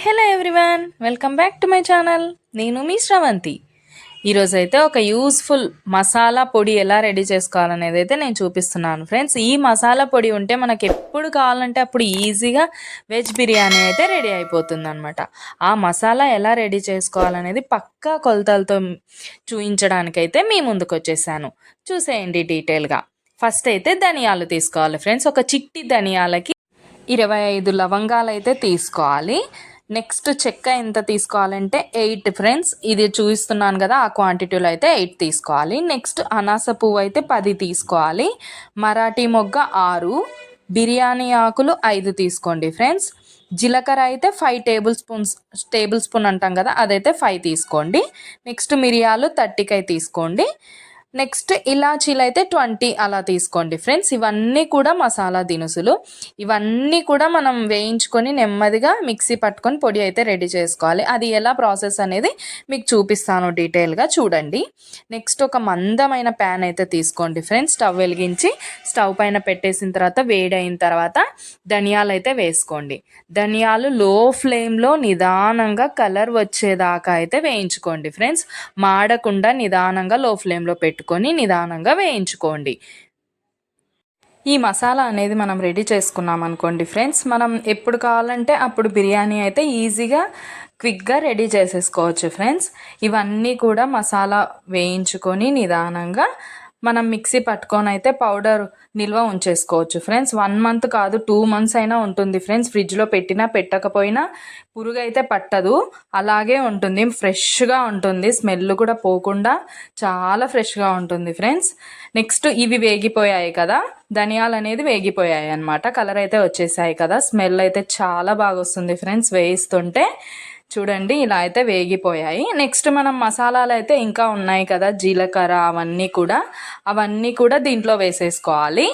Hello everyone, welcome back to my channel. నేను మీ శ్రవంతి. ఈరోజైతే ఒక యూస్ఫుల్ మసాలా పొడి ఎలా రెడీ చేసుకోవాలనేది అయితే నేను చూపిస్తున్నాను ఫ్రెండ్స్. ఈ మసాలా పొడి ఉంటే మనకి ఎప్పుడు కావాలంటే అప్పుడు ఈజీగా వెజ్ బిర్యానీ అయితే రెడీ అయిపోతుంది అనమాట. ఆ మసాలా ఎలా రెడీ చేసుకోవాలనేది పక్కా కొలతలతో చూపించడానికైతే మీ ముందుకు వచ్చేసాను. చూసేయండి డీటెయిల్గా. ఫస్ట్ అయితే ధనియాలు తీసుకోవాలి ఫ్రెండ్స్. ఒక చిట్టి ధనియాలకి 25 లవంగాలు అయితే తీసుకోవాలి. నెక్స్ట్ చెక్క ఎంత తీసుకోవాలంటే 8 ఫ్రెండ్స్. ఇది చూపిస్తున్నాను కదా, ఆ క్వాంటిటీలో అయితే 8 తీసుకోవాలి. నెక్స్ట్ అనాస పువ్వు అయితే 10 తీసుకోవాలి. మరాఠీ మొగ్గ 6, బిర్యానీ ఆకులు 5 తీసుకోండి ఫ్రెండ్స్. జీలకర్ర అయితే 5 టేబుల్ స్పూన్ అంటాం కదా, అదైతే 5 తీసుకోండి. నెక్స్ట్ మిరియాలు 30 తీసుకోండి. నెక్స్ట్ ఇలాచీలు అయితే 20 అలా తీసుకోండి ఫ్రెండ్స్. ఇవన్నీ కూడా మసాలా దినుసులు. ఇవన్నీ కూడా మనం వేయించుకొని నెమ్మదిగా మిక్సీ పట్టుకొని పొడి అయితే రెడీ చేసుకోవాలి. అది ఎలా ప్రాసెస్ అనేది మీకు చూపిస్తాను డీటెయిల్గా, చూడండి. నెక్స్ట్ ఒక మందమైన ప్యాన్ అయితే తీసుకోండి ఫ్రెండ్స్. స్టవ్ వెలిగించి స్టవ్ పైన పెట్టేసిన తర్వాత వేడైన తర్వాత ధనియాలు అయితే వేసుకోండి. ధనియాలు లో ఫ్లేమ్లో నిదానంగా కలర్ వచ్చేదాకా అయితే వేయించుకోండి ఫ్రెండ్స్. మాడకుండా నిదానంగా లో ఫ్లేమ్లో పెట్టుకోండి, నిదానంగా వేయించుకోండి. ఈ మసాలా అనేది మనం రెడీ చేసుకున్నాం అనుకోండి ఫ్రెండ్స్, మనం ఎప్పుడు కావాలంటే అప్పుడు బిర్యానీ అయితే ఈజీగా క్విక్గా రెడీ చేసేసుకోవచ్చు ఫ్రెండ్స్. ఇవన్నీ కూడా మసాలా వేయించుకొని నిదానంగా మనం మిక్సీ పట్టుకొని అయితే పౌడర్ నిల్వ ఉంచేసుకోవచ్చు ఫ్రెండ్స్. 1 మంత్ కాదు 2 మంత్స్ అయినా ఉంటుంది ఫ్రెండ్స్. ఫ్రిడ్జ్లో పెట్టినా పెట్టకపోయినా పురుగు అయితే పట్టదు, అలాగే ఉంటుంది. ఫ్రెష్గా ఉంటుంది, స్మెల్ కూడా పోకుండా చాలా ఫ్రెష్గా ఉంటుంది ఫ్రెండ్స్. నెక్స్ట్ ఇవి వేగిపోయాయి కదా, ధనియాలు అనేది వేగిపోయాయి అనమాట. కలర్ అయితే వచ్చేసాయి కదా, స్మెల్ అయితే చాలా బాగా వస్తుంది ఫ్రెండ్స్ వేయిస్తుంటే. చూడండి, ఇలా అయితే వేగిపోయాయి. నెక్స్ట్ మనం మసాలాలు అయితే ఇంకా ఉన్నాయి కదా, జీలకర్ర అవన్నీ కూడా దీంట్లో వేసేసుకోవాలి.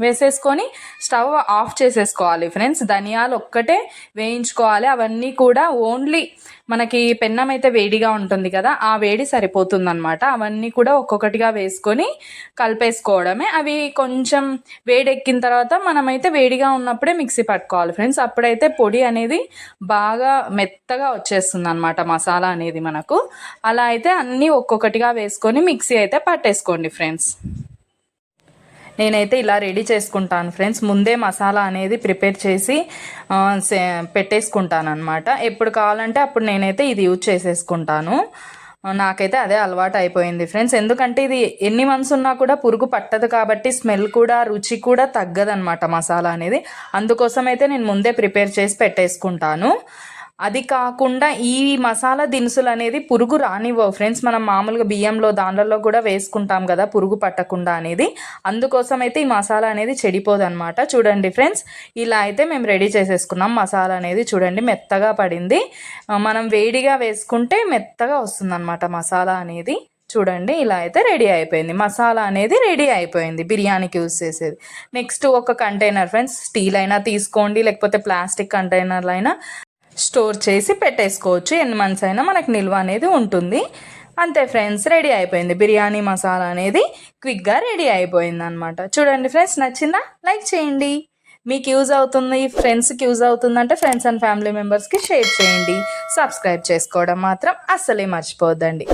వేసేసుకొని స్టవ్ ఆఫ్ చేసేసుకోవాలి ఫ్రెండ్స్. ధనియాలు ఒక్కటే వేయించుకోవాలి. అవన్నీ కూడా ఓన్లీ మనకి పెన్నం అయితే వేడిగా ఉంటుంది కదా, ఆ వేడి సరిపోతుందన్నమాట. అవన్నీ కూడా ఒక్కొక్కటిగా వేసుకొని కలిపేసుకోవడమే. అవి కొంచెం వేడెక్కిన తర్వాత మనమైతే వేడిగా ఉన్నప్పుడే మిక్సీ పట్టుకోవాలి ఫ్రెండ్స్. అప్పుడైతే పొడి అనేది బాగా మెత్తగా వచ్చేస్తుంది అనమాట, మసాలా అనేది మనకు. అలా అయితే అన్నీ ఒక్కొక్కటిగా వేసుకొని మిక్సీ అయితే పట్టేసుకోండి ఫ్రెండ్స్. నేనైతే ఇలా రెడీ చేసుకుంటాను ఫ్రెండ్స్. ముందే మసాలా అనేది ప్రిపేర్ చేసి పెట్టేసుకుంటాను అనమాట. ఎప్పుడు కావాలంటే అప్పుడు నేనైతే ఇది యూజ్ చేసేసుకుంటాను. నాకైతే అదే అలవాటు అయిపోయింది ఫ్రెండ్స్. ఎందుకంటే ఇది ఎన్ని మంత్స్ ఉన్నా కూడా పురుగు పట్టదు కాబట్టి స్మెల్ కూడా రుచి కూడా తగ్గదనమాట మసాలా అనేది. అందుకోసం అయితే నేను ముందే ప్రిపేర్ చేసి పెట్టేసుకుంటాను. అది కాకుండా ఈ మసాలా దినుసులు అనేది పురుగు రానివ్వవు ఫ్రెండ్స్. మనం మామూలుగా బియ్యంలో దాంట్లో కూడా వేసుకుంటాం కదా పురుగు పట్టకుండా అనేది. అందుకోసం అయితే ఈ మసాలా అనేది చెడిపోదు అనమాట. చూడండి ఫ్రెండ్స్, ఇలా అయితే మేము రెడీ చేసేసుకున్నాం. మసాలా అనేది చూడండి మెత్తగా పడింది. మనం వేడిగా వేసుకుంటే మెత్తగా వస్తుంది అనమాట మసాలా అనేది. చూడండి, ఇలా అయితే రెడీ అయిపోయింది. మసాలా అనేది రెడీ అయిపోయింది బిర్యానీకి యూజ్ చేసేది. నెక్స్ట్ ఒక కంటైనర్ ఫ్రెండ్స్, స్టీల్ అయినా తీసుకోండి, లేకపోతే ప్లాస్టిక్ కంటైనర్లు అయినా స్టోర్ చేసి పెట్టేసుకోవచ్చు. ఎన్ని మంత్స్ అయినా మనకు నిల్వ అనేది ఉంటుంది. అంతే ఫ్రెండ్స్, రెడీ అయిపోయింది. బిర్యానీ మసాలా అనేది క్విక్గా రెడీ అయిపోయింది అనమాట. చూడండి ఫ్రెండ్స్, నచ్చిందా? లైక్ చేయండి. మీకు యూజ్ అవుతుంది, ఫ్రెండ్స్కి యూజ్ అవుతుందంటే ఫ్రెండ్స్ అండ్ ఫ్యామిలీ మెంబర్స్కి షేర్ చేయండి. సబ్స్క్రైబ్ చేసుకోవడం మాత్రం అస్సలే మర్చిపోద్దండి.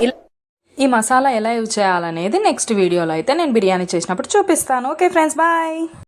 ఈ మసాలా ఎలా యూజ్ చేయాలనేది నెక్స్ట్ వీడియోలో అయితే నేను బిర్యానీ చేసినప్పుడు చూపిస్తాను. Okay friends, bye.